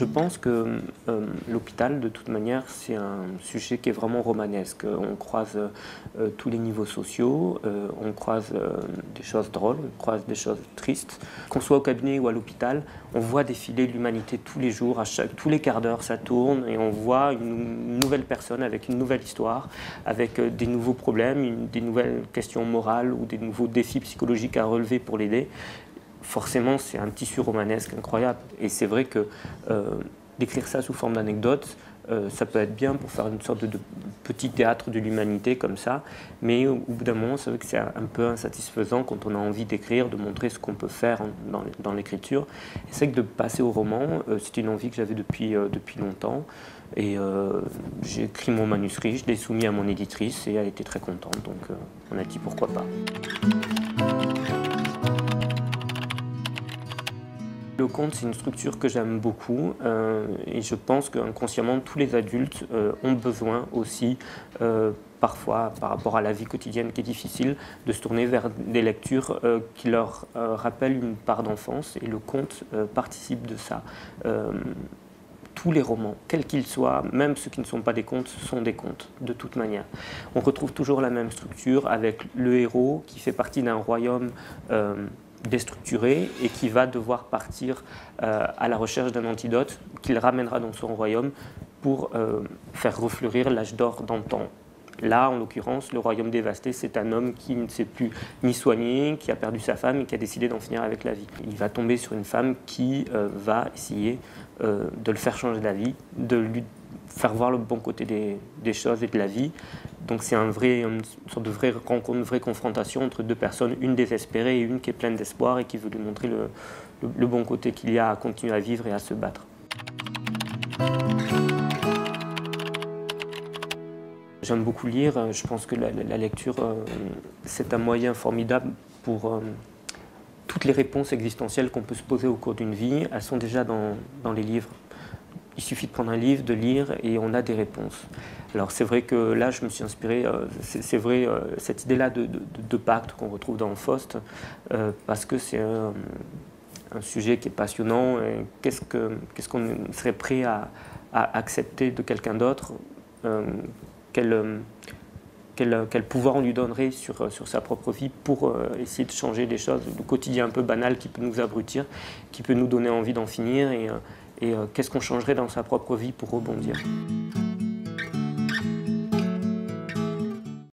pense que l'hôpital, de toute manière, c'est un sujet qui est vraiment romanesque. On croise tous les niveaux sociaux, on croise des choses drôles, on croise des choses tristes. Qu'on soit au cabinet ou à l'hôpital, on voit défiler l'humanité tous les jours, tous les quarts d'heure, ça tourne et on voit une nouvelle personne avec une nouvelle histoire, avec des nouveaux problèmes, des nouvelles questions morales ou des nouveaux défis psychologiques à relever pour l'aider. Forcément, c'est un tissu romanesque incroyable. Et c'est vrai que d'écrire ça sous forme d'anecdote, ça peut être bien pour faire une sorte de petit théâtre de l'humanité comme ça. Mais au bout d'un moment, c'est vrai que c'est un peu insatisfaisant quand on a envie d'écrire, de montrer ce qu'on peut faire dans l'écriture. Et c'est vrai que de passer au roman, c'est une envie que j'avais depuis longtemps. Et j'ai écrit mon manuscrit, je l'ai soumis à mon éditrice et elle était très contente. Donc on a dit pourquoi pas. Le conte, c'est une structure que j'aime beaucoup et je pense qu'inconsciemment, tous les adultes ont besoin aussi, parfois par rapport à la vie quotidienne qui est difficile, de se tourner vers des lectures qui leur rappellent une part d'enfance et le conte participe de ça. Tous les romans, quels qu'ils soient, même ceux qui ne sont pas des contes, sont des contes, de toute manière. On retrouve toujours la même structure avec le héros qui fait partie d'un royaume déstructuré et qui va devoir partir à la recherche d'un antidote qu'il ramènera dans son royaume pour faire refleurir l'âge d'or d'antan. Là, en l'occurrence, le royaume dévasté, c'est un homme qui ne sait plus ni soigner, qui a perdu sa femme et qui a décidé d'en finir avec la vie. Il va tomber sur une femme qui va essayer de le faire changer d'avis, de lui faire voir le bon côté des choses et de la vie. Donc c'est une sorte de vraie rencontre, une vraie confrontation entre deux personnes, une désespérée et une qui est pleine d'espoir et qui veut lui montrer le bon côté qu'il y a à continuer à vivre et à se battre. J'aime beaucoup lire, je pense que la lecture, c'est un moyen formidable pour toutes les réponses existentielles qu'on peut se poser au cours d'une vie, elles sont déjà dans les livres. Il suffit de prendre un livre, de lire et on a des réponses. Alors c'est vrai que là je me suis inspiré, c'est vrai, cette idée-là de pacte qu'on retrouve dans Faust, parce que c'est un sujet qui est passionnant. Qu'est-ce qu'on serait prêt à accepter de quelqu'un d'autre, quel pouvoir on lui donnerait sur sa propre vie pour essayer de changer des choses, le quotidien un peu banal qui peut nous abrutir, qui peut nous donner envie d'en finir, et qu'est-ce qu'on changerait dans sa propre vie pour rebondir.